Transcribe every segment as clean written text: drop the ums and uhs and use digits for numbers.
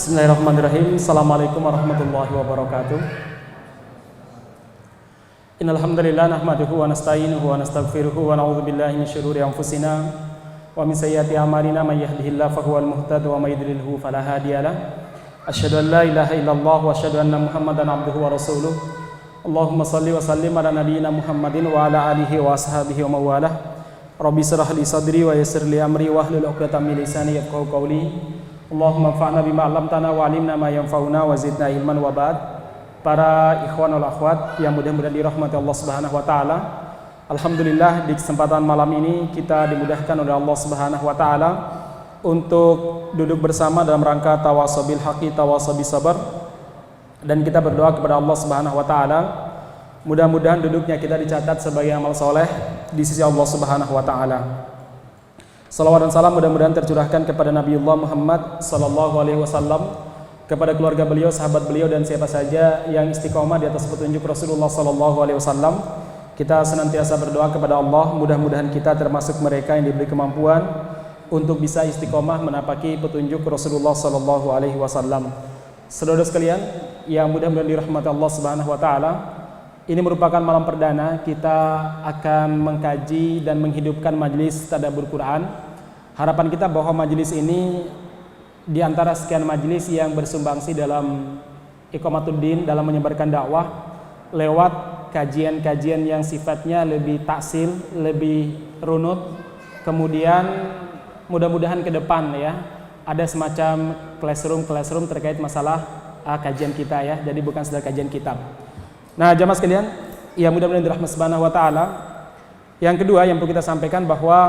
Bismillahirrahmanirrahim. Assalamualaikum warahmatullahi wabarakatuh. Innal hamdalillah nahmaduhu wa nasta'inuhu wa nastaghfiruhu wa na'udzu billahi min syururi anfusina wa min sayyiati a'malina may yahdihillahu fahuwal muhtadi wa may yudlilhu fala hadiyalah. Asyhadu an la ilaha illallah wa asyhadu anna Muhammadan abduhu wa rasuluh. Allahumma shalli wa sallim ala nabiyyina Muhammadin wa ala alihi wa ashabihi wa mawalah. Rabbi shrah li sadri wa yassir li amri wahlul 'uqdatam min lisani yafqahu qawli. Allahumma anfa'na bima 'allamtana wa 'allimna ma yanfa'una wa zidna ilman wa ba'd. Para ikhwan wal akhwat yang mudah-mudahan dirahmati Allah Subhanahu wa taala. Alhamdulillah di kesempatan malam ini kita dimudahkan oleh Allah Subhanahu wa taala untuk duduk bersama dalam rangka tawasobil haqi tawasobil sabar, dan kita berdoa kepada Allah Subhanahu wa taala mudah-mudahan duduknya kita dicatat sebagai amal soleh di sisi Allah Subhanahu wa taala. Salawat dan salam mudah-mudahan tercurahkan kepada Nabiullah Muhammad sallallahu alaihi wasallam, kepada keluarga beliau, sahabat beliau, dan siapa saja yang istiqomah di atas petunjuk Rasulullah sallallahu alaihi wasallam. Kita senantiasa berdoa kepada Allah mudah-mudahan kita termasuk mereka yang diberi kemampuan untuk bisa istiqomah menapaki petunjuk Rasulullah sallallahu alaihi wasallam. Saudara sekalian yang mudah-mudahan dirahmati Allah Subhanahu wa taala, ini merupakan malam perdana kita akan mengkaji dan menghidupkan majelis tadabbur Quran. Harapan kita bahwa majelis ini di antara sekian majelis yang bersumbangsi dalam iqamatuddin, dalam menyebarkan dakwah lewat kajian-kajian yang sifatnya lebih taksil, lebih runut. Kemudian mudah-mudahan ke depan ya ada semacam classroom terkait masalah kajian kita ya. Jadi bukan sekedar kajian kitab. Nah, jamaah sekalian, ya mudah-mudahan dirahmati Subhanahu wa taala. Yang kedua yang perlu kita sampaikan bahwa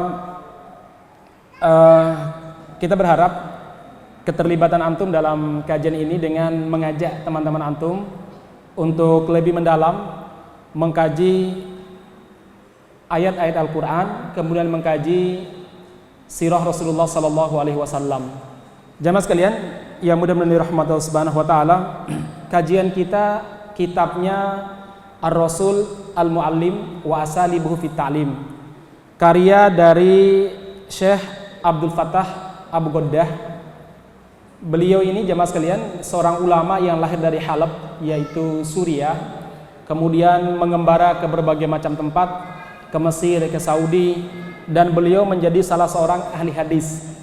kita berharap keterlibatan antum dalam kajian ini dengan mengajak teman-teman antum untuk lebih mendalam mengkaji ayat-ayat Al-Qur'an, kemudian mengkaji sirah Rasulullah sallallahu alaihi wasallam. Jamaah sekalian, yang mudah-mudahan dirahmati Allah Subhanahu wa taala, kajian kita kitabnya Ar-Rasul Al-Muallim wa Asalibuhu fit Ta'lim, karya dari Syekh Abdul Fattah Abu Ghaddah. Beliau ini jamaah sekalian seorang ulama yang lahir dari Halab, yaitu Suriah, kemudian mengembara ke berbagai macam tempat, ke Mesir, ke Saudi, dan beliau menjadi salah seorang ahli hadis.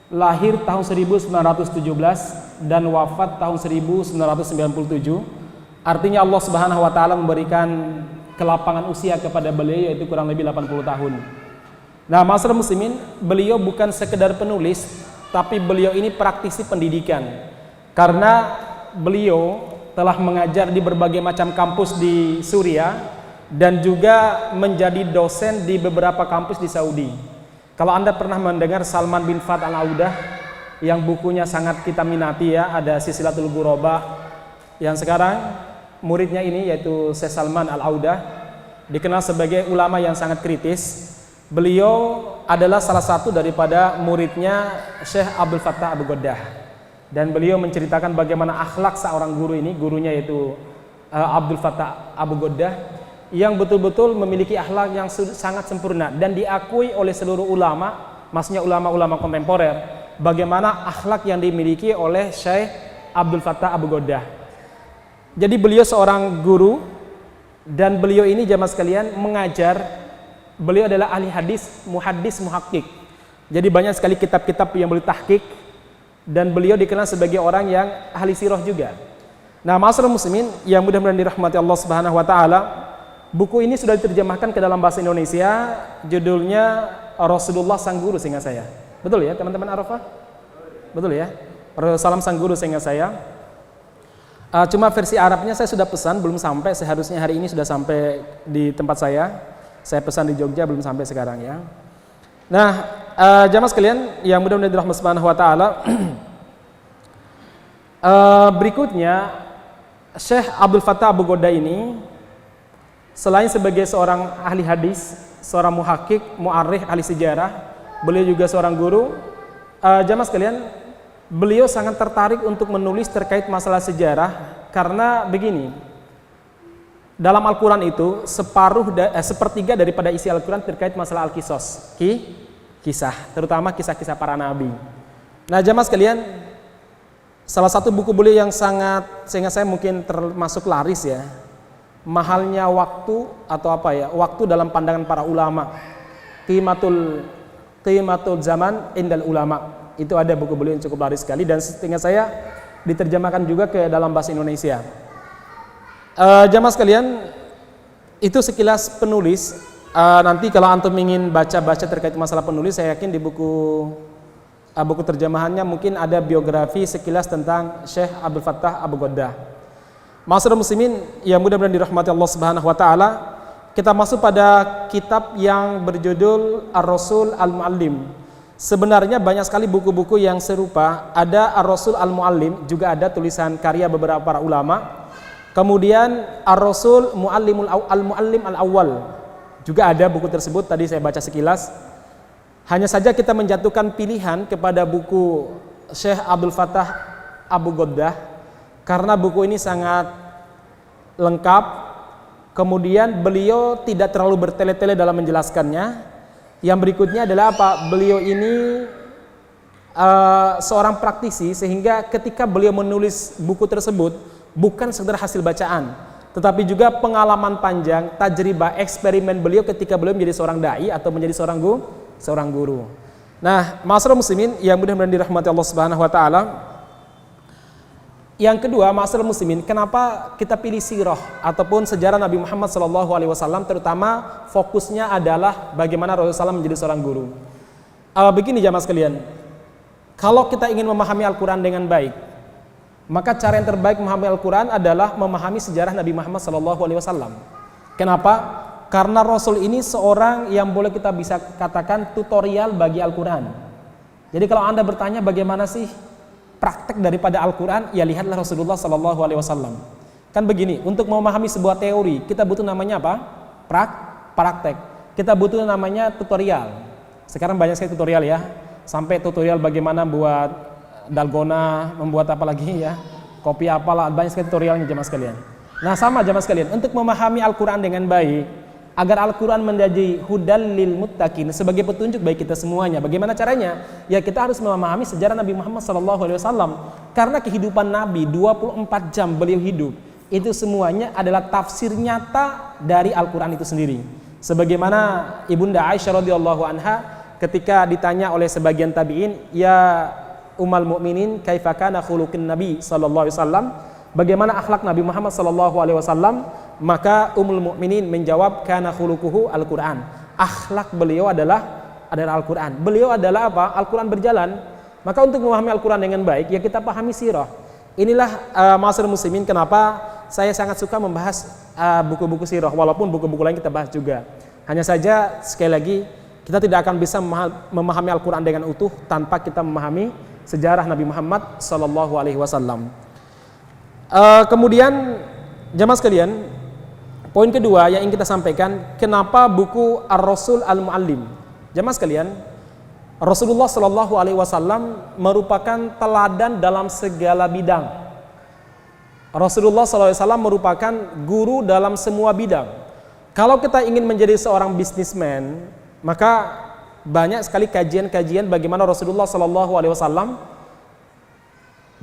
Lahir tahun 1917 dan wafat tahun 1997. Artinya Allah Subhanahu wa taala memberikan kelapangan usia kepada beliau, yaitu kurang lebih 80 tahun. Nah, masyarakat muslimin, beliau bukan sekedar penulis, tapi beliau ini praktisi pendidikan. Karena beliau telah mengajar di berbagai macam kampus di Suriah dan juga menjadi dosen di beberapa kampus di Saudi. Kalau Anda pernah mendengar Salman bin Fad Al-Audah yang bukunya sangat kita minati ya, ada Silsilatul Ghuraba, yang sekarang muridnya ini yaitu Syekh Salman Al-Audah dikenal sebagai ulama yang sangat kritis. Beliau adalah salah satu daripada muridnya Syekh Abdul Fattah Abu Ghaddah, dan beliau menceritakan bagaimana akhlak seorang guru ini, gurunya yaitu Abdul Fattah Abu Ghaddah, yang betul-betul memiliki akhlak yang sangat sempurna dan diakui oleh seluruh ulama, maksudnya ulama-ulama kontemporer, bagaimana akhlak yang dimiliki oleh Syekh Abdul Fattah Abu Ghaddah. Jadi beliau seorang guru, dan beliau ini jamaah sekalian mengajar. Beliau adalah ahli hadis, muhaddis, muhakkik. Jadi banyak sekali kitab-kitab yang beliau tahqiq, dan beliau dikenal sebagai orang yang ahli sirah juga. Nah, ma'asyiral muslimin yang mudah-mudahan dirahmati Allah Subhanahu wa taala, buku ini sudah diterjemahkan ke dalam bahasa Indonesia. Judulnya Rasulullah Sang Guru Seingat Saya. Betul ya teman-teman Arafah? Betul ya? Salam Sang Guru Seingat Saya. Cuma versi Arabnya saya sudah pesan, belum sampai. Seharusnya hari ini sudah sampai di tempat saya. Saya pesan di Jogja, belum sampai sekarang ya. Nah, jamaah sekalian yang mudah-mudahan dirahmati Subhanahu wa taala, berikutnya Syekh Abdul Fattah Abu Ghaddah ini selain sebagai seorang ahli hadis, seorang muhakkik, mu'arrikh, ahli sejarah, beliau juga seorang guru. Jamaah sekalian, beliau sangat tertarik untuk menulis terkait masalah sejarah karena begini, dalam Al-Quran itu sepertiga daripada isi Al-Quran terkait masalah Al-Qisas, kisah, terutama kisah-kisah para nabi. Nah, jamaah sekalian, Salah satu buku beliau yang sangat, sehingga saya mungkin termasuk laris ya, Mahalnya Waktu atau apa ya, Waktu dalam Pandangan Para Ulama, Qimatul Zaman Indal Ulama. Itu ada buku beliau yang cukup laris sekali, dan sehingga saya diterjemahkan juga ke dalam bahasa Indonesia. Jamaah sekalian, itu sekilas penulis. Nanti kalau antum ingin baca-baca terkait masalah penulis, saya yakin di buku terjemahannya mungkin ada biografi sekilas tentang Syekh Abdul Fattah Abu Ghaddah. Ma'asyiral muslimin yang mudah-mudahan dirahmati Allah Subhanahu wa taala, kita masuk pada kitab yang berjudul Ar-Rasul Al-Muallim. Sebenarnya banyak sekali buku-buku yang serupa, ada Ar-Rasul Al-Muallim, juga ada tulisan karya beberapa para ulama. Kemudian Ar-Rasul Al-Muallim Al-Awwal, juga ada buku tersebut, tadi saya baca sekilas. Hanya saja kita menjatuhkan pilihan kepada buku Syekh Abdul Fattah Abu Ghaddah karena buku ini sangat lengkap. Kemudian beliau tidak terlalu bertele-tele dalam menjelaskannya. Yang berikutnya adalah apa? Beliau ini seorang praktisi, sehingga ketika beliau menulis buku tersebut bukan sekedar hasil bacaan, tetapi juga pengalaman panjang, tajribah, eksperimen beliau ketika beliau menjadi seorang dai atau menjadi seorang guru. Nah, ma'asyiral muslimin yang mudah-mudahan dirahmati Allah Subhanahu wa taala. Yang kedua, ma'asyiral muslimin, kenapa kita pilih sirah ataupun sejarah Nabi Muhammad SAW, terutama fokusnya adalah bagaimana Rasulullah SAW menjadi seorang guru. Begini jamaah sekalian, kalau kita ingin memahami Al-Quran dengan baik, maka cara yang terbaik memahami Al-Quran adalah memahami sejarah Nabi Muhammad SAW. Kenapa? Karena Rasul ini seorang yang boleh kita bisa katakan tutorial bagi Al-Quran. Jadi kalau Anda bertanya bagaimana sih praktek daripada Al-Quran, ya lihatlah Rasulullah SAW. Kan begini, untuk memahami sebuah teori kita butuh namanya apa? Praktek. Kita butuh namanya tutorial. Sekarang banyak sekali tutorial ya, sampai tutorial bagaimana buat dalgona, membuat apa lagi ya, kopi apalah, banyak sekali tutorialnya jemaah sekalian. Nah sama jemaah sekalian, untuk memahami Al-Quran dengan baik, agar Al-Quran menjadi hudal lil muttaqin, sebagai petunjuk bagi kita semuanya. Bagaimana caranya? Ya kita harus memahami sejarah Nabi Muhammad SAW. Karena kehidupan Nabi 24 jam beliau hidup, itu semuanya adalah tafsir nyata dari Al-Quran itu sendiri. Sebagaimana Ibunda Aisyah radhiyallahu anha ketika ditanya oleh sebagian tabi'in, ya Ummul Mukminin, kaifa kana khuluqun Nabi sallallahu alaihi wasallam? Bagaimana akhlak Nabi Muhammad sallallahu alaihi wasallam? Maka Ummul Mukminin menjawab, kana khuluquhu Al-Qur'an. Akhlak beliau adalah Al-Qur'an. Beliau adalah apa? Al-Qur'an berjalan. Maka untuk memahami Al-Qur'an dengan baik, ya kita pahami sirah. Inilah ma'asyiral muslimin kenapa saya sangat suka membahas buku-buku sirah, walaupun buku-buku lain kita bahas juga. Hanya saja sekali lagi kita tidak akan bisa memahami Al-Qur'an dengan utuh tanpa kita memahami sejarah Nabi Muhammad sallallahu alaihi wasallam. Kemudian jamaah sekalian, poin kedua yang ingin kita sampaikan, kenapa buku Ar-Rasul Al-Muallim? Jamaah sekalian, Rasulullah sallallahu alaihi wasallam merupakan teladan dalam segala bidang. Rasulullah sallallahu alaihi wasallam merupakan guru dalam semua bidang. Kalau kita ingin menjadi seorang bisnismen, maka banyak sekali kajian-kajian bagaimana Rasulullah sallallahu alaihi wasallam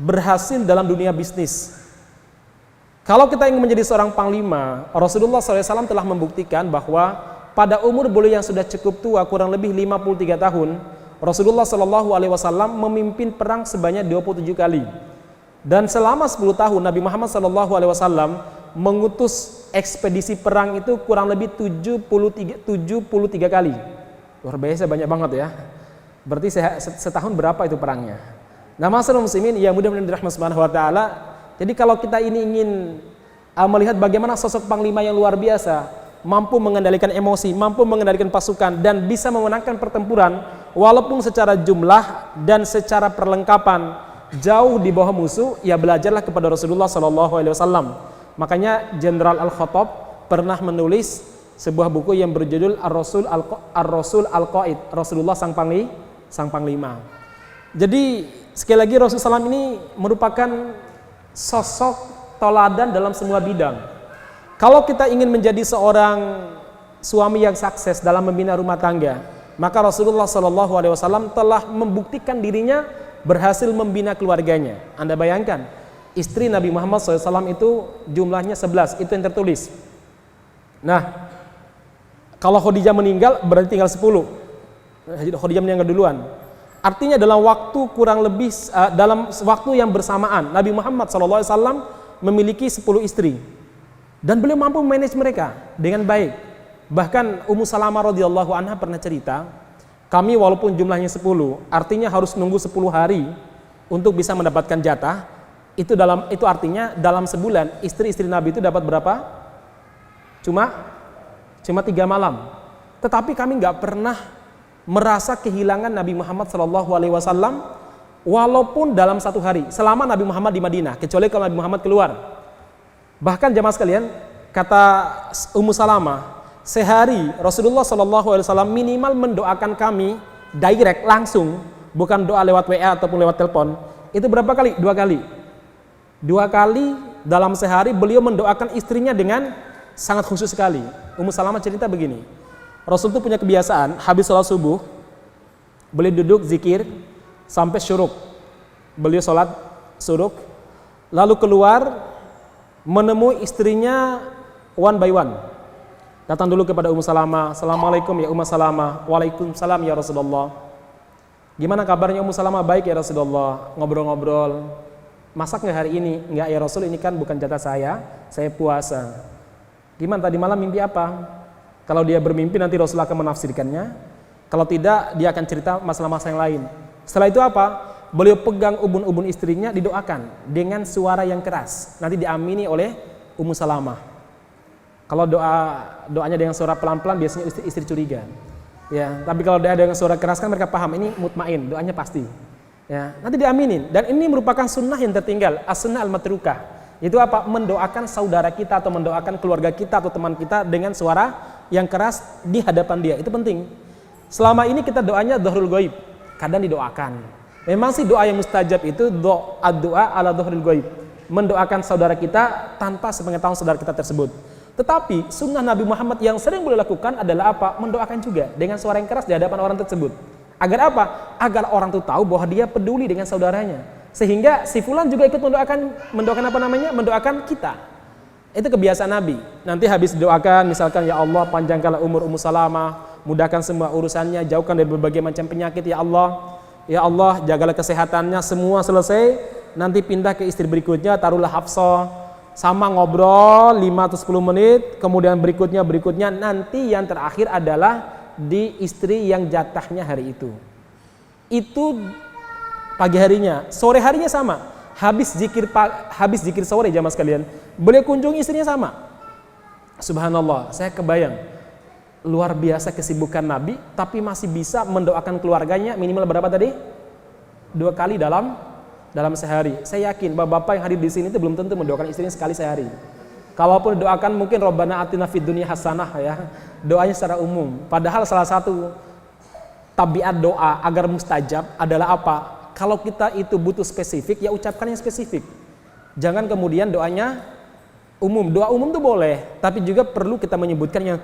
berhasil dalam dunia bisnis. Kalau kita ingin menjadi seorang panglima, Rasulullah SAW telah membuktikan bahwa pada umur beliau yang sudah cukup tua, kurang lebih 53 tahun, Rasulullah SAW memimpin perang sebanyak 27 kali. Dan selama 10 tahun Nabi Muhammad SAW mengutus ekspedisi perang itu kurang lebih 73 kali. Luar biasa, banyak banget ya. Berarti setahun berapa itu perangnya? Nah, ma'asyiral muslimin yang mudah-mudahan dirahmati Subhanahu wa taala. Jadi kalau kita ini ingin melihat bagaimana sosok panglima yang luar biasa, mampu mengendalikan emosi, mampu mengendalikan pasukan, dan bisa memenangkan pertempuran walaupun secara jumlah dan secara perlengkapan jauh di bawah musuh, ya belajarlah kepada Rasulullah SAW. Makanya Jenderal Al-Khattab pernah menulis sebuah buku yang berjudul Ar-Rasul Al-Qaid, Rasulullah sang panglima. Jadi sekali lagi Rasulullah SAW ini merupakan sosok teladan dalam semua bidang. Kalau kita ingin menjadi seorang suami yang sukses dalam membina rumah tangga, maka Rasulullah SAW telah membuktikan dirinya berhasil membina keluarganya. Anda bayangkan, istri Nabi Muhammad SAW itu jumlahnya 11, itu yang tertulis. Nah, kalau Khadijah meninggal berarti tinggal 10. Khadijah meninggal duluan. Artinya dalam waktu kurang lebih dalam waktu yang bersamaan Nabi Muhammad SAW memiliki 10 istri dan beliau mampu manage mereka dengan baik. Bahkan Ummu Salamah radhiyallahu anha pernah cerita, kami walaupun jumlahnya 10, artinya harus nunggu 10 hari untuk bisa mendapatkan jatah. Itu artinya dalam sebulan istri-istri Nabi itu dapat berapa? Cuma 3 malam. Tetapi kami nggak pernah merasa kehilangan Nabi Muhammad SAW walaupun dalam 1 hari selama Nabi Muhammad di Madinah, kecuali kalau Nabi Muhammad keluar. Bahkan jamaah sekalian, kata Ummu Salamah, sehari Rasulullah SAW minimal mendoakan kami direct langsung, bukan doa lewat WA ataupun lewat telepon. Itu berapa kali? 2 kali. 2 kali dalam sehari beliau mendoakan istrinya dengan sangat khusus sekali. Ummu Salamah cerita begini, Rasul itu punya kebiasaan habis sholat subuh beliau duduk zikir sampai syuruk. Beliau sholat syuruk lalu keluar menemui istrinya one by one. Datang dulu kepada Ummu Salamah, Assalamualaikum ya Ummu Salamah. Waalaikumsalam ya Rasulullah. Gimana kabarnya Ummu Salamah? Baik ya Rasulullah. Ngobrol-ngobrol. Masak nggak hari ini? Nggak ya Rasul, ini kan bukan jatah saya puasa. Gimana tadi malam mimpi apa? Kalau dia bermimpi nanti Rasul akan menafsirkannya. Kalau tidak dia akan cerita masalah-masalah yang lain. Setelah itu apa? Beliau pegang ubun-ubun istrinya, didoakan dengan suara yang keras. Nanti diamini oleh Ummu Salamah. Kalau doanya dengan suara pelan-pelan biasanya istri curiga. Ya, tapi kalau doa dengan suara keras kan mereka paham ini mutmain, doanya pasti. Ya, nanti diaminin. Dan ini merupakan sunnah yang tertinggal, as-sunnah al-matrukah. Itu apa? Mendoakan saudara kita atau mendoakan keluarga kita atau teman kita dengan suara yang keras di hadapan dia. Itu penting. Selama ini kita doanya dhahrul ghaib, kadang didoakan. Memang sih doa yang mustajab itu doa ala dhahrul ghaib, mendoakan saudara kita tanpa sepengetahuan saudara kita tersebut. Tetapi sunnah Nabi Muhammad yang sering beliau lakukan adalah apa? Mendoakan juga dengan suara yang keras di hadapan orang tersebut. Agar apa? Agar orang itu tahu bahwa dia peduli dengan saudaranya. Sehingga si fulan juga ikut mendoakan apa namanya? Mendoakan kita. Itu kebiasaan Nabi. Nanti habis doakan, misalkan ya Allah panjangkanlah umur Ummu Salamah, mudahkan semua urusannya, jauhkan dari berbagai macam penyakit ya Allah. Ya Allah, jagalah kesehatannya, semua selesai. Nanti pindah ke istri berikutnya, taruhlah Hafsah. Sama ngobrol 5-10 menit, kemudian berikutnya, nanti yang terakhir adalah di istri yang jatahnya hari itu. Itu pagi harinya, sore harinya sama. Habis zikir sore jamaah sekalian, beliau kunjungi istrinya sama. Subhanallah, saya kebayang luar biasa kesibukan Nabi, tapi masih bisa mendoakan keluarganya minimal berapa tadi? 2 kali dalam sehari. Saya yakin bapak-bapak yang hadir di sini itu belum tentu mendoakan istrinya sekali sehari. Kalaupun doakan mungkin Rabbana atina fid dunya hasanah ya. Doanya secara umum. Padahal salah satu tabiat doa agar mustajab adalah apa? Kalau kita itu butuh spesifik, ya ucapkan yang spesifik. Jangan kemudian doanya umum. Doa umum itu boleh, tapi juga perlu kita menyebutkan yang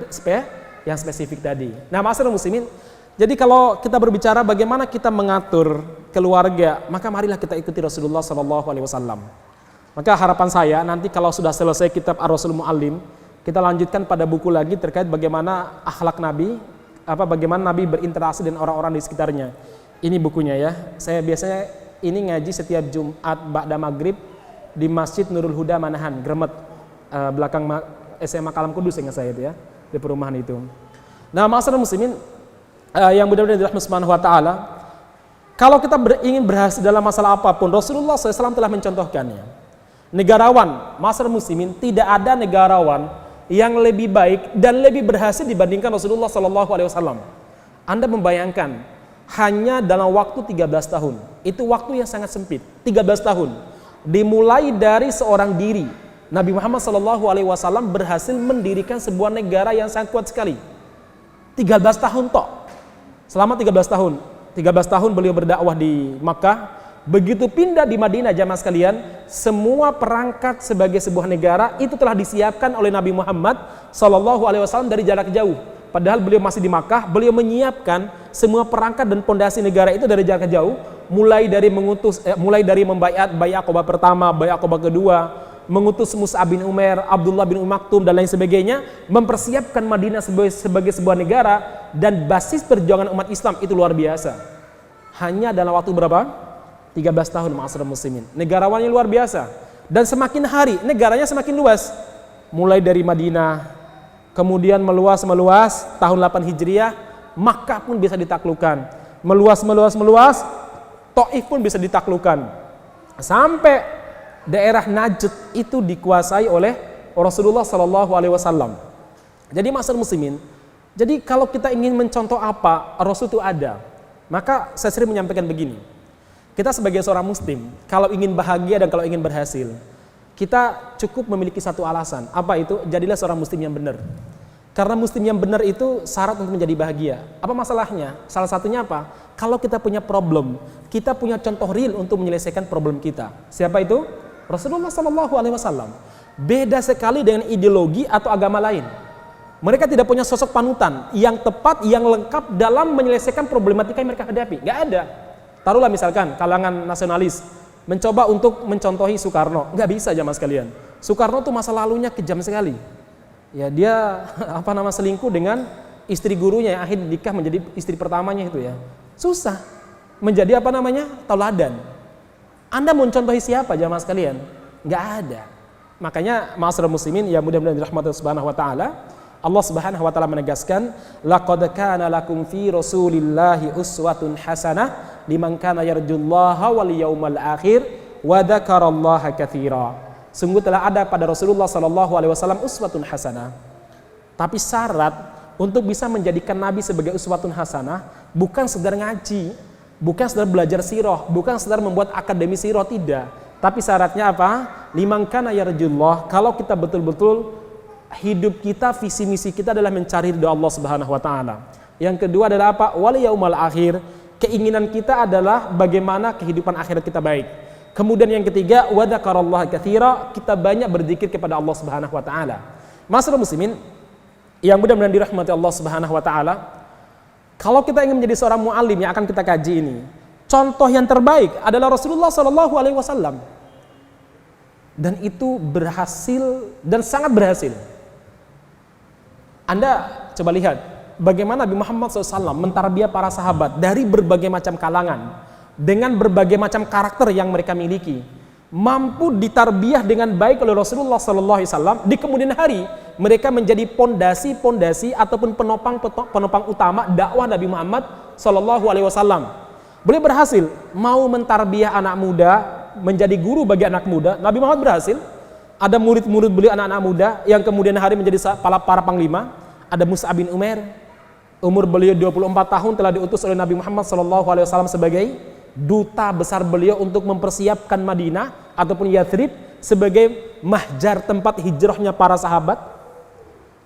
spesifik tadi. Nah, ma'asyiral muslimin, jadi kalau kita berbicara bagaimana kita mengatur keluarga, maka marilah kita ikuti Rasulullah SAW. Maka harapan saya nanti kalau sudah selesai kitab Ar-Rasul Mu'allim, kita lanjutkan pada buku lagi terkait bagaimana akhlak Nabi, bagaimana Nabi berinteraksi dengan orang-orang di sekitarnya. Ini bukunya ya. Saya biasanya ini ngaji setiap Jumat ba'da maghrib di Masjid Nurul Huda Manahan, Gremet, belakang SMA Kalam Kudus ingat saya itu ya, di perumahan itu. Nah, ma'asyiral muslimin yang benar-benar dirahmati Subhanahu wa taala, kalau kita ingin berhasil dalam masalah apapun, Rasulullah SAW telah mencontohkannya. Negarawan, ma'asyiral muslimin, tidak ada negarawan yang lebih baik dan lebih berhasil dibandingkan Rasulullah SAW. Anda membayangkan hanya dalam waktu 13 tahun, itu waktu yang sangat sempit. 13 tahun, dimulai dari seorang diri. Nabi Muhammad SAW berhasil mendirikan sebuah negara yang sangat kuat sekali. 13 tahun tok. Selama 13 tahun beliau berdakwah di Makkah. Begitu pindah di Madinah jamaah sekalian, semua perangkat sebagai sebuah negara itu telah disiapkan oleh Nabi Muhammad SAW dari jarak jauh. Padahal beliau masih di Makkah, beliau menyiapkan semua perangkat dan pondasi negara itu dari jarak jauh mulai dari membaiat Bai'ah Aqabah pertama, Bai'ah Aqabah kedua, mengutus Mus'ab bin Umair, Abdullah bin Maktum dan lain sebagainya, mempersiapkan Madinah sebagai sebuah negara dan basis perjuangan umat Islam itu luar biasa. Hanya dalam waktu berapa? 13 tahun ma'asyiral muslimin. Negarawannya luar biasa. Dan semakin hari negaranya semakin luas. Mulai dari Madinah, kemudian meluas tahun 8 Hijriah, Makkah pun bisa ditaklukkan. Meluas, Taif pun bisa ditaklukkan. Sampai daerah Najd itu dikuasai oleh Rasulullah Shallallahu Alaihi Wasallam. Jadi ma'asyiral muslimin, jadi kalau kita ingin mencontoh apa Rasul itu ada, maka saya sering menyampaikan begini. Kita sebagai seorang muslim, kalau ingin bahagia dan kalau ingin berhasil, kita cukup memiliki satu alasan. Apa itu? Jadilah seorang muslim yang benar. Karena muslim yang benar itu syarat untuk menjadi bahagia. Apa masalahnya? Salah satunya apa? Kalau kita punya problem, kita punya contoh real untuk menyelesaikan problem kita. Siapa itu? Rasulullah Sallallahu Alaihi Wasallam. Beda sekali dengan ideologi atau agama lain. Mereka tidak punya sosok panutan yang tepat, yang lengkap dalam menyelesaikan problematika yang mereka hadapi. Gak ada. Taruhlah misalkan kalangan nasionalis mencoba untuk mencontohi Soekarno, nggak bisa jamaah sekalian. Soekarno tuh masa lalunya kejam sekali. Ya dia selingkuh dengan istri gurunya yang akhirnya nikah menjadi istri pertamanya itu ya. Susah menjadi tauladan. Anda mau contohi siapa jamaah sekalian? Nggak ada. Makanya ma'asyiral muslimin ya mudah-mudahan dirahmati Subhanahu wa taala, Allah Subhanahu wa taala menegaskan, laqad kana lakum fi Rasulillahi uswatun hasanah liman kana yarjullaha wal yaumal akhir wa dzakarallaha katsira. Sungguh telah ada pada Rasulullah sallallahu alaihi wasallam uswatun hasanah. Tapi syarat untuk bisa menjadikan nabi sebagai uswatun hasanah bukan sekedar ngaji, bukan sekedar belajar sirah, bukan sekedar membuat akademi sirah, tidak. Tapi syaratnya apa? Liman kana yarjullah, kalau kita betul-betul hidup kita, visi misi kita adalah mencari ridha Allah Subhanahu wa taala. Yang kedua adalah apa? Wal yaumal akhir. Keinginan kita adalah bagaimana kehidupan akhirat kita baik. Kemudian yang ketiga, wa dzakarallaha katsira, kita banyak berzikir kepada Allah Subhanahu wa taala. Ma'asyiral muslimin yang mudah-mudahan dirahmati Allah Subhanahu wa taala, kalau kita ingin menjadi seorang mu'allim yang akan kita kaji ini, contoh yang terbaik adalah Rasulullah Sallallahu Alaihi Wasallam. Dan itu berhasil dan sangat berhasil. Anda coba lihat bagaimana Nabi Muhammad SAW mentarbiyah para sahabat dari berbagai macam kalangan dengan berbagai macam karakter yang mereka miliki, mampu ditarbiyah dengan baik oleh Rasulullah SAW. Di kemudian hari mereka menjadi pondasi ataupun penopang utama dakwah Nabi Muhammad SAW. Beliau berhasil mau mentarbiyah anak muda menjadi guru bagi anak muda. Nabi Muhammad berhasil. Ada murid-murid beliau anak-anak muda yang kemudian hari menjadi para panglima. Ada Mus'ab bin Umair, umur beliau 24 tahun telah diutus oleh Nabi Muhammad SAW sebagai duta besar beliau untuk mempersiapkan Madinah ataupun Yathrib sebagai mahjar tempat hijrahnya para sahabat.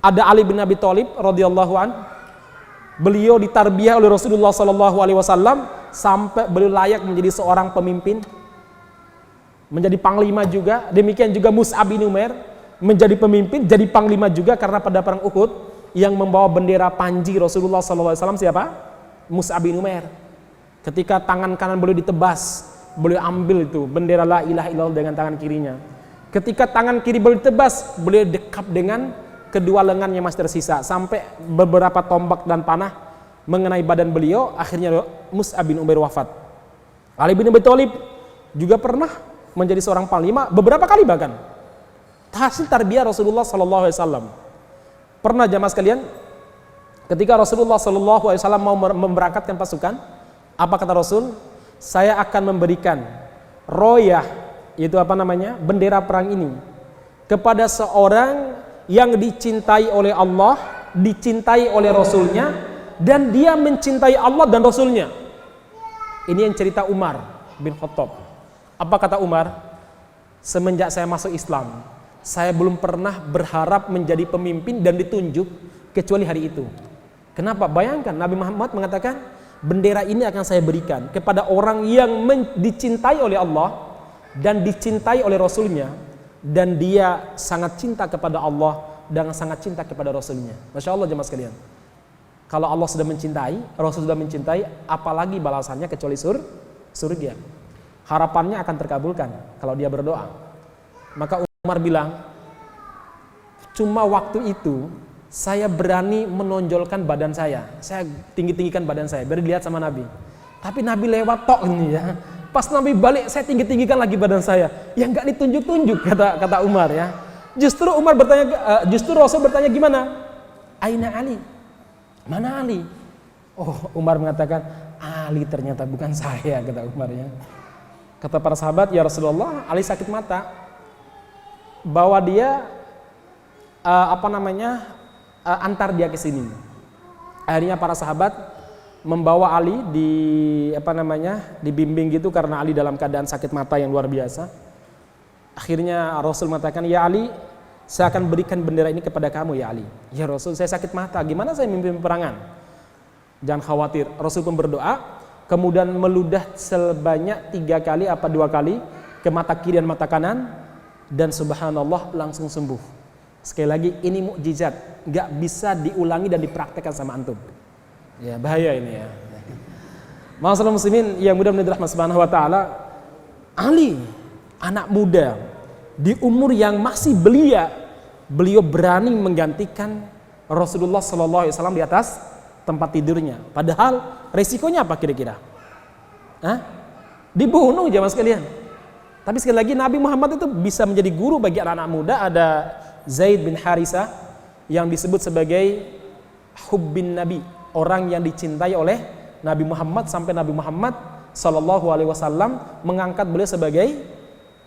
Ada Ali bin Abi Thalib radhiyallahu an, beliau ditarbiyah oleh Rasulullah SAW sampai beliau layak menjadi seorang pemimpin, menjadi panglima juga. Demikian juga Mus'ab bin Umair menjadi pemimpin, jadi panglima juga karena pada perang Uhud yang membawa bendera panji Rasulullah SAW siapa? Mus'ab bin Umair. Ketika tangan kanan beliau ditebas, beliau ambil itu bendera la ilaha illallah dengan tangan kirinya. Ketika tangan kiri beliau ditebas, beliau dekap dengan kedua lengan yang masih tersisa sampai beberapa tombak dan panah mengenai badan beliau. Akhirnya Mus'ab bin Umair wafat. Ali bin Abi Thalib juga pernah menjadi seorang panglima beberapa kali bahkan. Hasil tarbiyah Rasulullah SAW. Pernah jamaah sekalian, ketika Rasulullah SAW mau memberangkatkan pasukan, apa kata Rasul? Saya akan memberikan royah, yaitu bendera perang ini kepada seorang yang dicintai oleh Allah, dicintai oleh Rasulnya, dan dia mencintai Allah dan Rasulnya. Ini yang cerita Umar bin Khattab. Apa kata Umar? Semenjak saya masuk Islam, saya belum pernah berharap menjadi pemimpin dan ditunjuk kecuali hari itu. Kenapa? Bayangkan Nabi Muhammad mengatakan bendera ini akan saya berikan kepada orang yang dicintai oleh Allah dan dicintai oleh Rasulnya, dan dia sangat cinta kepada Allah dan sangat cinta kepada Rasulnya. Masya Allah jemaah sekalian. Kalau Allah sudah mencintai, Rasul sudah mencintai, apalagi balasannya kecuali surga. Harapannya akan terkabulkan kalau dia berdoa. Maka Umar bilang, cuma waktu itu saya berani menonjolkan badan saya tinggi-tinggikan badan saya, biar dilihat sama Nabi. Tapi Nabi lewat tok ini ya. Pas Nabi balik, saya tinggi-tinggikan lagi badan saya. Ya nggak ditunjuk-tunjuk, kata Umar ya. Justru Rasul bertanya gimana? Aina Ali? Mana Ali? Oh, Umar mengatakan, Ali ternyata bukan saya, kata Umar ya. Kata para sahabat, ya Rasulullah, Ali sakit mata. Bawa dia antar dia ke sini. Akhirnya para sahabat membawa Ali dibimbing gitu karena Ali dalam keadaan sakit mata yang luar biasa. Akhirnya Rasul mengatakan, ya Ali, saya akan berikan bendera ini kepada kamu ya Ali. Ya Rasul, saya sakit mata, gimana saya memimpin peperangan? Jangan khawatir. Rasul pun berdoa, kemudian meludah sebanyak 3 kali apa 2 kali ke mata kiri dan mata kanan, dan subhanallah langsung sembuh. Sekali lagi, ini mukjizat, nggak bisa diulangi dan dipraktekkan sama antum. Ya bahaya ini ya. Ma'asyiral muslimin yang mudah-mudahan dirahmati Subhanahu wa taala, Ali, anak muda di umur yang masih belia, beliau berani menggantikan Rasulullah sallallahu alaihi wasallam di atas tempat tidurnya. Padahal resikonya apa kira-kira? Dibunuh jamaah sekalian. Tapi sekali lagi Nabi Muhammad itu bisa menjadi guru bagi anak-anak muda. Ada Zaid bin Harisah yang disebut sebagai hubbin Nabi, orang yang dicintai oleh Nabi Muhammad sampai Nabi Muhammad sallallahu alaihi wasallam mengangkat beliau sebagai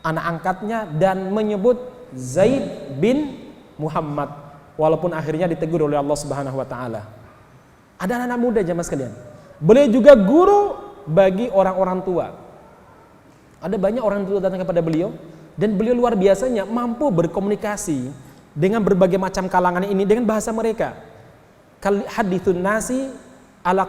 anak angkatnya dan menyebut Zaid bin Muhammad, walaupun akhirnya ditegur oleh Allah Subhanahu wa taala. Ada anak muda jamaah sekalian. Beliau juga guru bagi orang-orang tua. Ada banyak orang tua datang kepada beliau dan beliau luar biasanya mampu berkomunikasi dengan berbagai macam kalangan ini dengan bahasa mereka. Hadithun nasi ala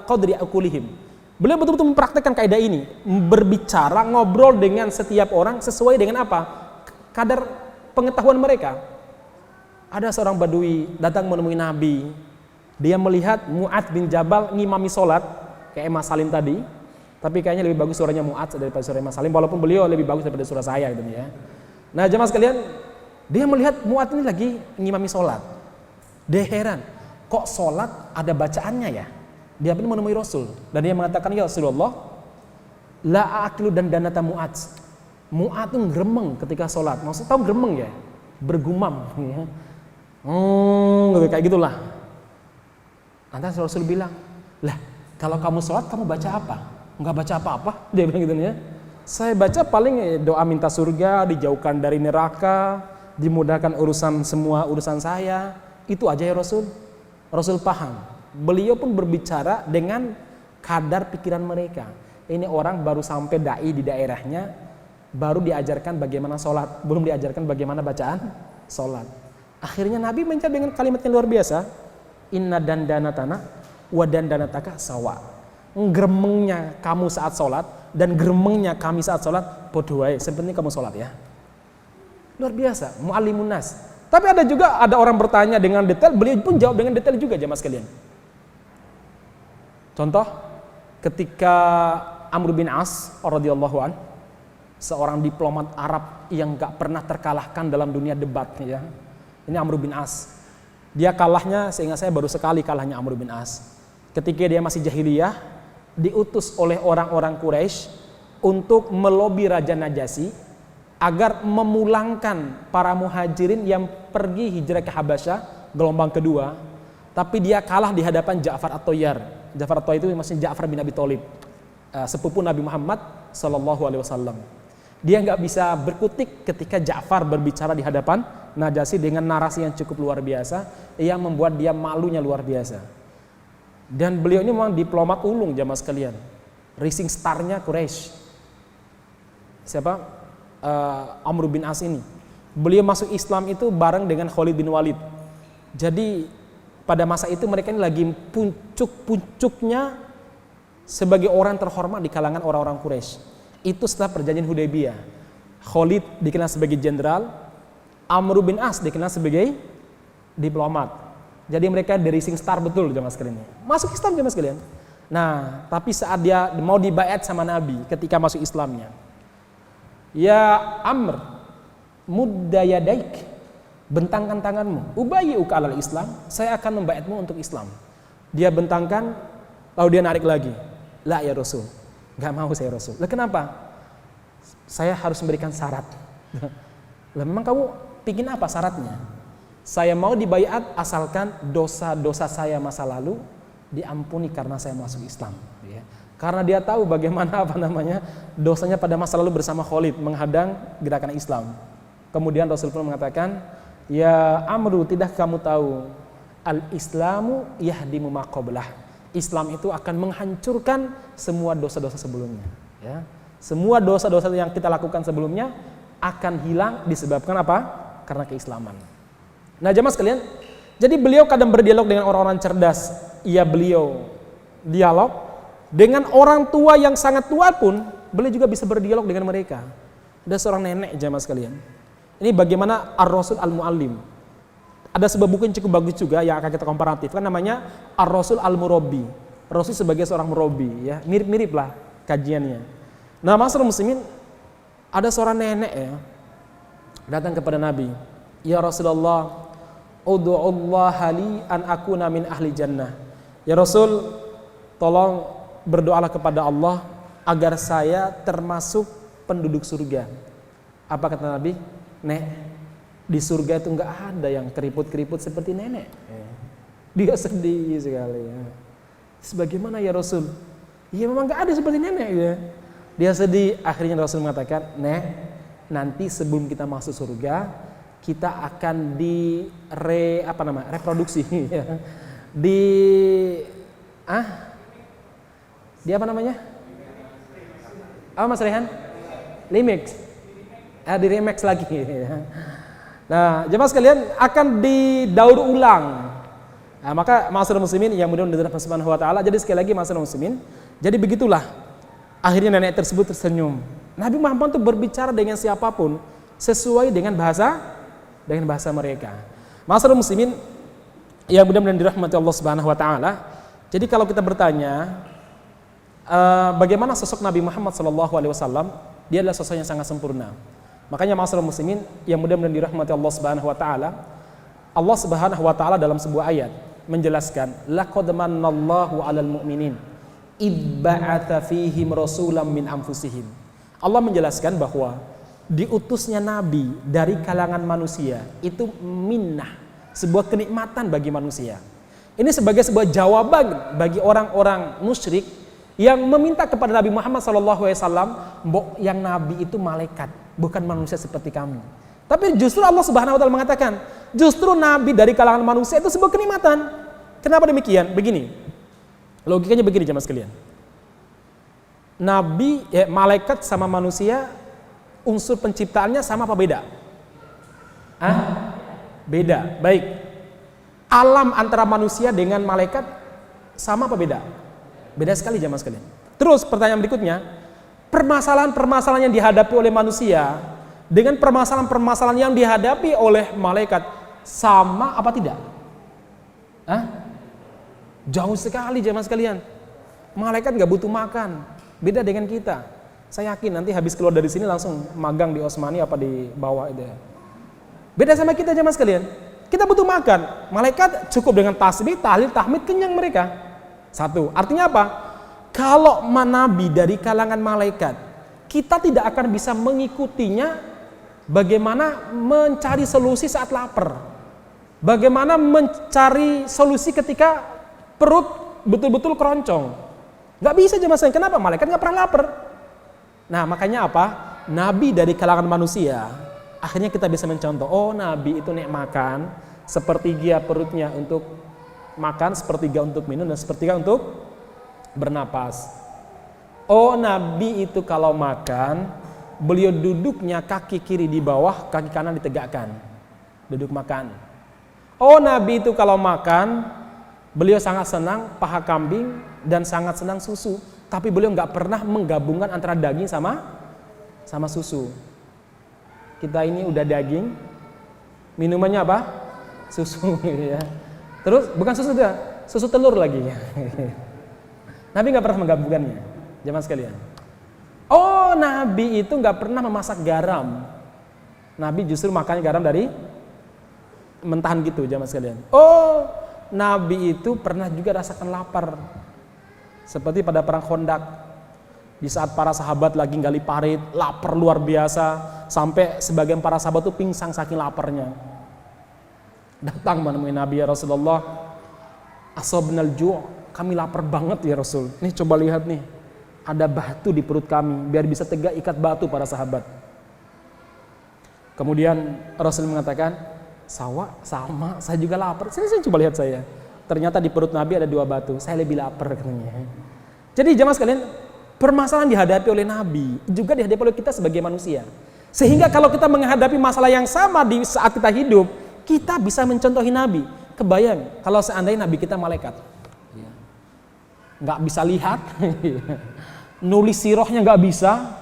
qadri akulihim. Beliau betul-betul mempraktekkan kaidah ini, berbicara, ngobrol dengan setiap orang sesuai dengan apa? Kadar pengetahuan mereka. Ada seorang badui datang menemui Nabi. Dia melihat Mu'adz bin Jabal ngimami sholat kayak Mas Salim tadi, tapi kayaknya lebih bagus suaranya Mu'adz daripada suara Mas Salim, walaupun beliau lebih bagus daripada suara saya gitu ya. Nah, jemaah sekalian, dia melihat Mu'adz ini lagi ngimami sholat. Dia heran, kok sholat ada bacaannya ya? Dia pun menemui Rasul dan dia mengatakan, ya Rasulullah, la a'qilu dan danata Mu'adz. Mu'adz itu gremeng ketika sholat. Maksud tahu gremeng ya? Bergumam ya. Kayak gitulah. Lantas Rasul bilang, lah kalau kamu sholat kamu baca apa? Enggak baca apa-apa. Dia bilang gitu ya. Saya baca paling doa minta surga, dijauhkan dari neraka, dimudahkan semua urusan saya. Itu aja ya Rasul. Rasul paham. Beliau pun berbicara dengan kadar pikiran mereka. Ini orang baru sampai dai di daerahnya, baru diajarkan bagaimana sholat, belum diajarkan bagaimana bacaan sholat. Akhirnya Nabi menjawab dengan kalimat yang luar biasa, inna dandanatana wa dandanataka sawa. Gremengnya kamu saat sholat dan gremengnya kami saat sholat podo wae, sebenarnya kamu sholat ya. Luar biasa, mu'allimun nas. Tapi ada orang bertanya dengan detail, beliau pun jawab dengan detail juga jamaah sekalian. Contoh, ketika Amr bin As radhiyallahu an, seorang diplomat Arab yang gak pernah terkalahkan dalam dunia debat ya. Ini Amr bin As. Dia kalahnya, seingat saya baru sekali kalahnya Amr bin As. Ketika dia masih jahiliyah, diutus oleh orang-orang Quraisy untuk melobi Raja Najasyi agar memulangkan para muhajirin yang pergi hijrah ke Habasyah gelombang kedua, tapi dia kalah di hadapan Ja'far at-Tayyar. Ja'far at-Tayyar itu maksudnya Ja'far bin Abi Thalib, sepupu Nabi Muhammad sallallahu alaihi wasallam. Dia nggak bisa berkutik ketika Ja'far berbicara di hadapan Najasyi dengan narasi yang cukup luar biasa yang membuat dia malunya luar biasa. Dan beliau ini memang diplomat ulung jamaah sekalian, rising star-nya Quraisy. Siapa? Amr bin As ini. Beliau masuk Islam itu bareng dengan Khalid bin Walid. Jadi pada masa itu mereka ini lagi puncuk-puncuknya sebagai orang terhormat di kalangan orang-orang Quraisy. Itu setelah perjanjian Hudaybiyah. Khalid dikenal sebagai jenderal, Amr bin As dikenal sebagai diplomat. Jadi mereka the rising star betul jamaah sekalian. Masuk Islam jamaah sekalian. Nah, tapi saat dia mau dibaiat sama Nabi ketika masuk Islamnya, ya Amr, mudda yadaik, bentangkan tanganmu, ubayyi'uka alal Islam, saya akan membaiatmu untuk Islam. Dia bentangkan, lalu dia narik lagi. La ya Rasul, gak mau saya Rasul. Lah kenapa? Saya harus memberikan syarat. Lah memang kamu pingin apa syaratnya? Saya mau dibaiat asalkan dosa-dosa saya masa lalu diampuni karena saya masuk Islam. Ya. Karena dia tahu bagaimana dosanya pada masa lalu bersama Khalid menghadang gerakan Islam. Kemudian Rasul pun mengatakan, ya Amru, tidak kamu tahu al-Islamu yahdimu ma qablah. Islam itu akan menghancurkan semua dosa-dosa sebelumnya. Ya. Semua dosa-dosa yang kita lakukan sebelumnya akan hilang disebabkan apa? Karena keislaman. Nah jemaah sekalian, jadi beliau kadang berdialog dengan orang-orang cerdas. Iya, beliau dialog dengan orang tua yang sangat tua pun, beliau juga bisa berdialog dengan mereka. Ada seorang nenek jemaah sekalian. Ini bagaimana Ar-Rasul Al-Muallim. Ada sebuah buku yang cukup bagus juga yang akan kita komparatif, kan namanya Ar-Rasul Al-Murabbi. Rasul sebagai seorang murabbi, ya, mirip-mirip lah kajiannya. Nah, masyarakat muslimin, ada seorang nenek ya datang kepada Nabi, ya Rasulullah, ud'ullah li an akuna min ahli jannah. Ya Rasul, tolong berdoalah kepada Allah agar saya termasuk penduduk surga. Apa kata Nabi? Nek, di surga itu enggak ada yang keriput-keriput seperti nenek. Dia sedih sekali ya. Sebagaimana ya Rasul? Ya memang enggak ada seperti nenek ya. Dia sedih, akhirnya Rasul mengatakan, Nek, nanti sebelum kita masuk surga, kita akan reproduksi ya. Di apa namanya? Mas Rehan? Remix. Di remix lagi ya. Nah, jemaah sekalian akan didaur ulang. Nah, maka masyarakat muslimin yang mudah-mudahan dirahmati Subhanahu wa taala. Jadi sekali lagi masyarakat muslimin, jadi begitulah. Akhirnya nenek tersebut tersenyum. Nabi Muhammad itu berbicara dengan siapapun sesuai dengan bahasa mereka. Masyarakat muslimin yang mudah-mudahan dirahmati Allah Subhanahu wa taala. Jadi kalau kita bertanya bagaimana sosok Nabi Muhammad sallallahu alaihi wasallam, dia adalah sosok yang sangat sempurna. Makanya masyarakat muslimin yang mudah-mudahan dirahmati Allah Subhanahu wa taala, Allah Subhanahu wa taala dalam sebuah ayat menjelaskan, laqad manallahu 'alal mu'minin id ba'atsa fihim rasulam min anfusihim. Allah menjelaskan bahwa diutusnya nabi dari kalangan manusia itu minnah, sebuah kenikmatan bagi manusia. Ini sebagai sebuah jawaban bagi orang-orang musyrik yang meminta kepada Nabi Muhammad SAW, yang nabi itu malaikat, bukan manusia seperti kami. Tapi justru Allah Subhanahu wa taala mengatakan, justru nabi dari kalangan manusia itu sebuah kenikmatan. Kenapa demikian? Begini. Logikanya begini jemaah sekalian. Nabi, malaikat sama manusia, unsur penciptaannya sama apa beda? Beda. Baik. Alam antara manusia dengan malaikat sama apa beda? Beda sekali jemaah sekalian. Terus pertanyaan berikutnya, permasalahan-permasalahan yang dihadapi oleh manusia dengan permasalahan-permasalahan yang dihadapi oleh malaikat sama apa tidak? Jauh sekali jemaah sekalian. Malaikat nggak butuh makan, beda dengan kita. Saya yakin nanti habis keluar dari sini langsung magang di Osmani apa di bawah itu ya. Beda sama kita jemaah sekalian. Kita butuh makan. Malaikat cukup dengan tasbih, tahlil, tahmid, kenyang mereka. Satu. Artinya apa? Kalau nabi dari kalangan malaikat, kita tidak akan bisa mengikutinya bagaimana mencari solusi saat lapar. Bagaimana mencari solusi ketika perut betul-betul keroncong. Gak bisa jemaah sekalian. Kenapa? Malaikat gak pernah lapar. Nah makanya apa? Nabi dari kalangan manusia, akhirnya kita bisa mencontoh, oh nabi itu nek makan, sepertiga perutnya untuk makan, sepertiga untuk minum, dan sepertiga untuk bernapas. Oh nabi itu kalau makan, beliau duduknya kaki kiri di bawah, kaki kanan ditegakkan, duduk makan. Oh nabi itu kalau makan, beliau sangat senang paha kambing dan sangat senang susu, tapi beliau nggak pernah menggabungkan antara daging sama susu. Kita ini udah daging, minumannya apa? Susu ya. Terus bukan susu dia, susu telur lagi. Nabi nggak pernah menggabungkannya, jemaah sekalian. Oh, Nabi itu nggak pernah memasak garam. Nabi justru makannya garam dari mentahan gitu, jemaah sekalian. Oh, Nabi itu pernah juga rasakan lapar. Seperti pada perang Khandaq. Di saat para sahabat lagi gali parit, lapar luar biasa, sampai sebagian para sahabat itu pingsan saking laparnya. Datang menemui Nabi, ya Rasulullah, asabnal ju', kami lapar banget ya Rasul. Nih coba lihat nih, ada batu di perut kami, biar bisa tegak ikat batu para sahabat. Kemudian Rasul mengatakan, sama, saya juga lapar. Saya coba lihat saya. Ternyata di perut Nabi ada 2 batu, saya lebih lapar katanya. Jadi jemaah sekalian, permasalahan dihadapi oleh Nabi, juga dihadapi oleh kita sebagai manusia. Sehingga kalau kita menghadapi masalah yang sama di saat kita hidup, kita bisa mencontohi Nabi. Kebayang kalau seandainya Nabi kita malaikat, nggak bisa lihat, nulis sirahnya nggak bisa,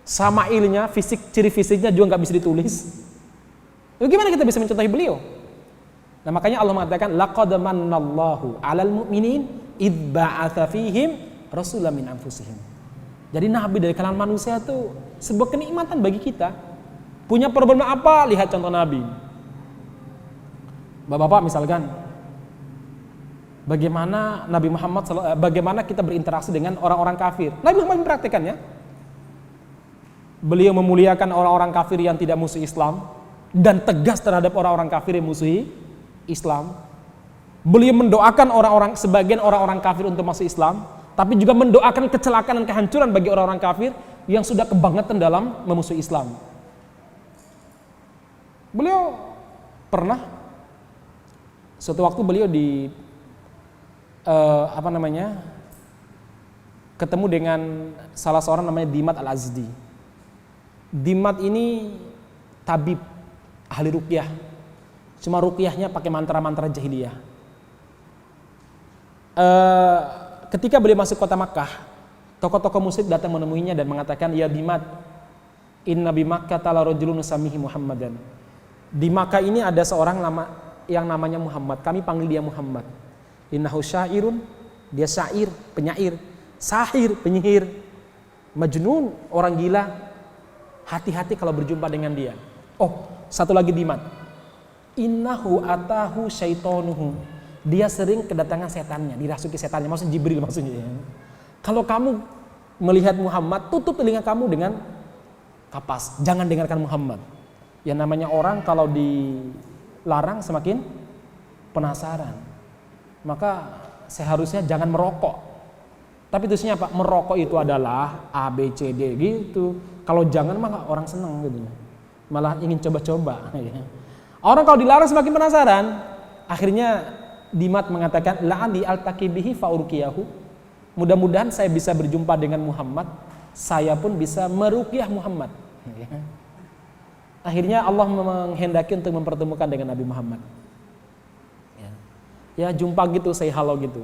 samailnya, ciri fisiknya juga nggak bisa ditulis. Bagaimana kita bisa mencontohi beliau? Nah makanya Allah mengatakan, laqad mannallahu 'alal mu'minin idz ba'atsa fihim rasulan min anfusihim. Jadi Nabi dari kalangan manusia itu sebuah kenikmatan bagi kita. Punya problem apa? Lihat contoh Nabi. Bapak-bapak misalkan, bagaimana Nabi Muhammad, bagaimana kita berinteraksi dengan orang-orang kafir. Nabi Muhammad mempraktikannya. Beliau memuliakan orang-orang kafir yang tidak musuh Islam dan tegas terhadap orang-orang kafir yang musuhi Islam. Beliau mendoakan sebagian orang-orang kafir untuk masuk Islam, tapi juga mendoakan kecelakaan dan kehancuran bagi orang-orang kafir yang sudah kebangetan dalam memusuhi Islam. Beliau pernah suatu waktu beliau ketemu dengan salah seorang namanya Dimat Al-Azdi. Dimat ini tabib, ahli ruqyah. Cuma ruqyahnya pakai mantra-mantra jahiliyah. Ketika beliau masuk kota Makkah, tokoh-tokoh musyrik datang menemuinya dan mengatakan, ya Dimat, inna bi Makkah la rajulun nusamihi Muhammadan. Di Makkah ini ada seorang yang namanya Muhammad, kami panggil dia Muhammad. Innahu syairun, dia syair, penyair. Sahir, penyihir. Majnun, orang gila. Hati-hati kalau berjumpa dengan dia. Oh, satu lagi Dimat. Innahu atahu syaitonuhu. Dia sering kedatangan setannya, dirasuki setannya, maksudnya Jibril maksudnya. Kalau kamu melihat Muhammad, tutup telinga kamu dengan kapas. Jangan dengarkan Muhammad. Yang namanya orang kalau dilarang semakin penasaran. Maka seharusnya jangan merokok. Tapi tulisnya apa? Merokok itu adalah A, B, C, D gitu. Kalau jangan mah orang seneng gitu. Malah ingin coba-coba. Orang kalau dilarang semakin penasaran. Akhirnya Dimat mengatakan, la'ali altaqi bihi fa'urqiyahu. Mudah-mudahan saya bisa berjumpa dengan Muhammad, saya pun bisa meruqyah Muhammad. Akhirnya Allah menghendaki untuk mempertemukan dengan Nabi Muhammad. Ya jumpa gitu, say hello gitu.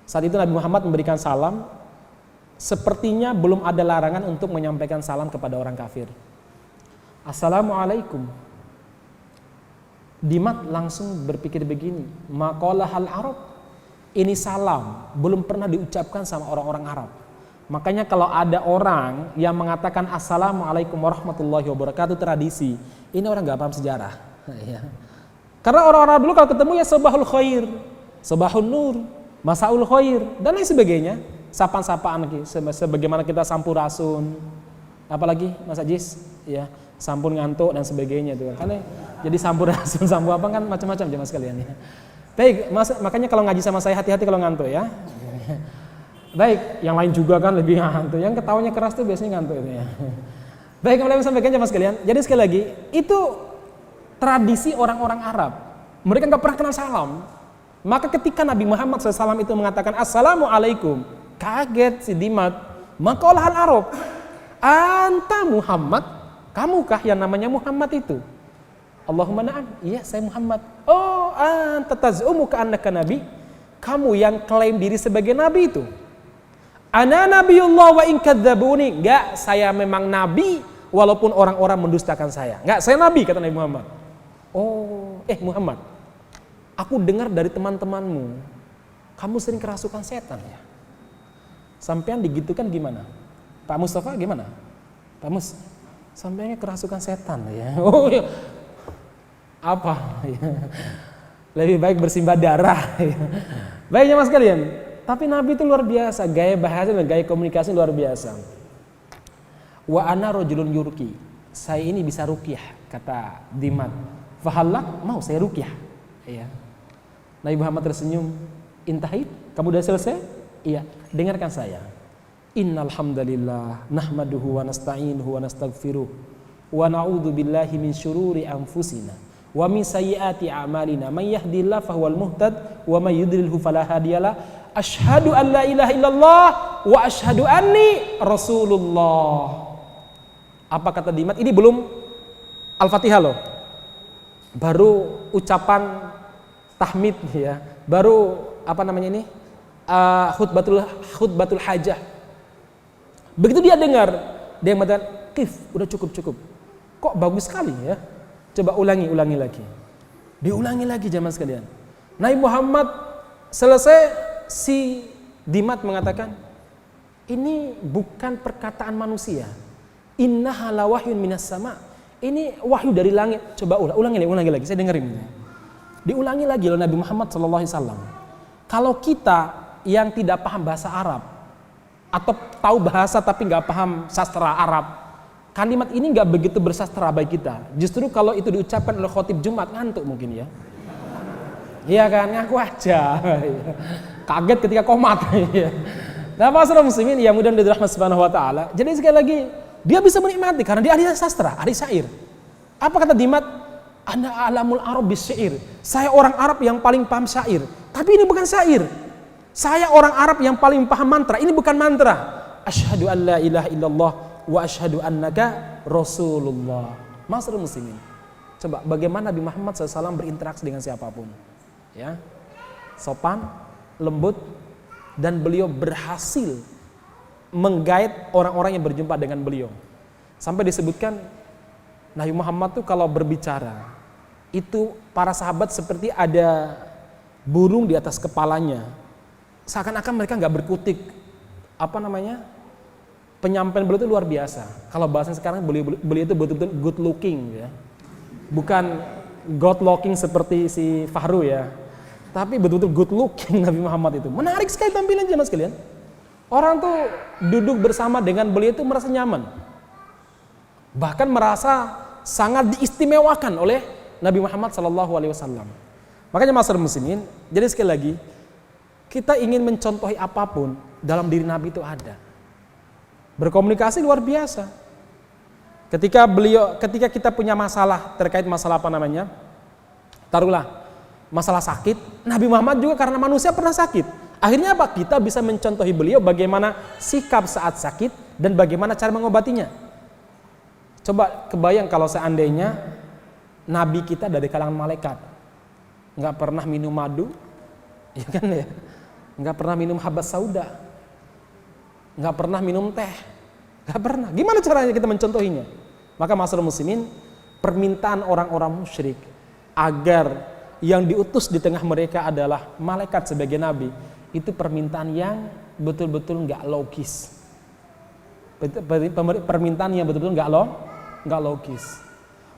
Saat itu Nabi Muhammad memberikan salam. Sepertinya belum ada larangan untuk menyampaikan salam kepada orang kafir. Assalamualaikum. Dimat langsung berpikir begini, maqalahal Arab, ini salam belum pernah diucapkan sama orang-orang Arab. Makanya kalau ada orang yang mengatakan assalamualaikum warahmatullahi wabarakatuh, tradisi, ini orang gak paham sejarah. Karena orang-orang dulu kalau ketemu ya sabahul khair, sabahun nur, masaul khair dan lain sebagainya, sapaan-sapaan sebagaimana kita sampurasun, apalagi Mas Ajis, ya sampun ngantuk dan sebagainya itu kan. Jadi sampurasun, sampu apa kan macam-macam jemaah sekalian ya. Baik, makanya kalau ngaji sama saya hati-hati kalau ngantuk ya. Baik, yang lain juga kan lebih ngantuk. Yang ketawanya keras tuh biasanya ngantuk itu ya. Baik, kembali sampaikan jemaah sekalian. Jadi sekali lagi, itu tradisi orang-orang Arab. Mereka nggak pernah kenal salam. Maka ketika Nabi Muhammad SAW itu mengatakan assalamualaikum, kaget si Dimat. Maka olahal Arab, anta Muhammad, kamukah yang namanya Muhammad itu? Allahumma na'am, iya saya Muhammad. Oh, anta taz'umu ka'annaka nabi, kamu yang klaim diri sebagai nabi itu. Ana nabiyullah wa in kadzabuni, enggak, saya memang nabi walaupun orang-orang mendustakan saya. Enggak, saya nabi kata Nabi Muhammad. Oh, Muhammad, aku dengar dari teman-temanmu kamu sering kerasukan setan ya. Sampean digitukan gimana? Pak Mustafa gimana? Pak Mus, sampeannya kerasukan setan ya. Oh iya. Apa? Lebih baik bersimbah darah. Baiknya mas kalian. Tapi Nabi itu luar biasa, gaya bahasa dan gaya komunikasi luar biasa. Wa ana rajulun yurki. Saya ini bisa ruqyah, kata Dimat. Fahallak, mau saya ruqyah. Iya. Nabi Muhammad tersenyum. Intahid, kamu udah selesai? Iya, dengarkan saya. Innal hamdalillah nahmaduhu wa nasta'inuhu wa nastaghfiruh wa na'udzu billahi min syururi anfusina wa min sayyiati a'malina may yahdihillahu fahuwal muhtad wa may yudlilhu fala hadiyalah. Asyhadu an la ilaha illallah wa asyhadu anni rasulullah. Apa kata Dimat? Ini belum Al-Fatihah loh. Baru ucapan tahmid ya. Baru apa namanya ini? Khutbatul hajah. Begitu dia dengar, dia mengatakan, "Kif, udah cukup. Kok bagus sekali ya? Coba ulangi lagi." Diulangi lagi jamaah sekalian. Nabi Muhammad selesai, si Dimat mengatakan, "Ini bukan perkataan manusia. Innaha lawahyun minas sama." Ini wahyu dari langit. Coba ulangi lagi. Saya dengerin. Diulangi lagi oleh Nabi Muhammad SAW. Kalau kita yang tidak paham bahasa Arab atau tahu bahasa tapi nggak paham sastra Arab, kalimat ini nggak begitu bersastra bagi kita. Justru kalau itu diucapkan oleh khotib Jumat ngantuk mungkin ya. Iya kan, ngaku aja. Kaget ketika komat. Nah, masyarakat muslimin yang mudah-mudahan dirahmati Subhanahu wa taala. Jadi sekali lagi dia bisa menikmati karena dia ahli sastra, ahli syair. Apa kata Dimat? Ana alamul Arab bisyair. Saya orang Arab yang paling paham syair. Tapi ini bukan syair. Saya orang Arab yang paling paham mantra. Ini bukan mantra. Asyhadu an la ilaha illallah wa asyhadu annaka rasulullah. Masyarakat muslimin. Coba bagaimana Nabi Muhammad SAW berinteraksi dengan siapapun. Ya. Sopan, lembut, dan beliau berhasil menggait orang-orang yang berjumpa dengan beliau. Sampai disebutkan Nabi Muhammad tuh kalau berbicara itu para sahabat seperti ada burung di atas kepalanya. Seakan-akan mereka nggak berkutik. Apa namanya? Penyampaian beliau itu luar biasa. Kalau bahasa sekarang beliau itu betul-betul good looking ya. Bukan god looking seperti si Fahru ya. Tapi betul-betul good looking Nabi Muhammad itu. Menarik sekali tampilannya mas kalian. Orang tuh duduk bersama dengan beliau itu merasa nyaman. Bahkan merasa sangat diistimewakan oleh Nabi Muhammad SAW. Makanya masyarakat muslimin, jadi sekali lagi kita ingin mencontohi apapun dalam diri Nabi itu ada. Berkomunikasi luar biasa. Ketika kita punya masalah terkait masalah apa namanya, taruhlah masalah sakit, Nabi Muhammad juga karena manusia pernah sakit. Akhirnya apa? Kita bisa mencontohi beliau bagaimana sikap saat sakit dan bagaimana cara mengobatinya. Coba kebayang kalau seandainya Nabi kita dari kalangan malaikat, nggak pernah minum madu, ya kan ya, nggak pernah minum habas sauda, nggak pernah minum teh, nggak pernah. Gimana caranya kita mencontohinya? Maka masyarakat muslimin, permintaan orang-orang musyrik agar yang diutus di tengah mereka adalah malaikat sebagai nabi, itu permintaan yang betul-betul nggak logis. Permintaan yang betul-betul nggak logis.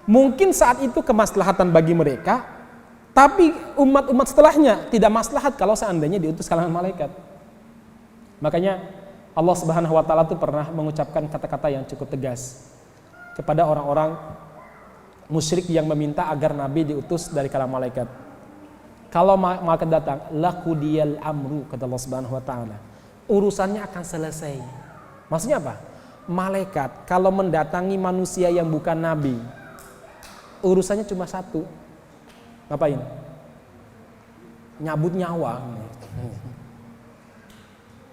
Mungkin saat itu kemaslahatan bagi mereka, tapi umat-umat setelahnya tidak maslahat kalau seandainya diutus kalangan malaikat. Makanya Allah Subhanahu wa taala itu pernah mengucapkan kata-kata yang cukup tegas kepada orang-orang musyrik yang meminta agar nabi diutus dari kalangan malaikat. Kalau malaikat datang, laqudiyal amru, kata Allah Subhanahu wa taala. Urusannya akan selesai. Maksudnya apa? Malaikat kalau mendatangi manusia yang bukan nabi, urusannya cuma satu. Ngapain? Nyabut nyawa.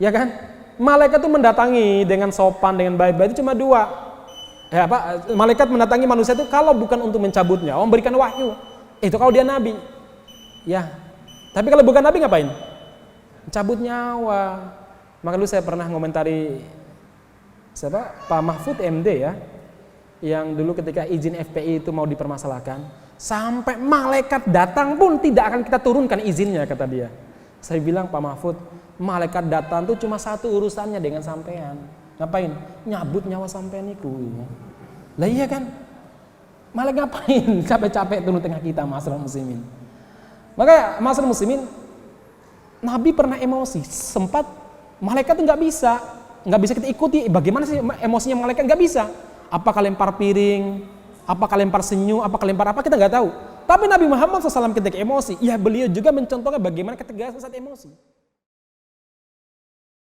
Ya kan? Malaikat itu mendatangi dengan sopan, dengan baik-baik itu cuma dua. Malaikat mendatangi manusia itu kalau bukan untuk mencabut nyawa, memberikan wahyu. Itu kalau dia nabi. Ya. Tapi kalau bukan nabi ngapain? Mencabut nyawa. Maka dulu saya pernah ngomentari Pak Mahfud MD ya, yang dulu ketika izin FPI itu mau dipermasalahkan, sampai malaikat datang pun tidak akan kita turunkan izinnya, kata dia. Saya bilang, Pak Mahfud, Malaikat datang tuh cuma satu urusannya dengan sampean. Ngapain? Nyabut nyawa sampean itu. Lah iya kan? Malaikat ngapain? Capek-capek turun tengah kita, masyarakat muslimin. Maka masyarakat muslimin, Nabi pernah emosi, sempat malaikat tuh nggak bisa kita ikuti. Bagaimana sih emosinya malaikat? Nggak bisa. Apakah lempar piring? Apakah lempar senyum? Apakah lempar apa? Kita nggak tahu. Tapi Nabi Muhammad SAW ketika emosi, ya beliau juga mencontohkan bagaimana ketegasan saat emosi.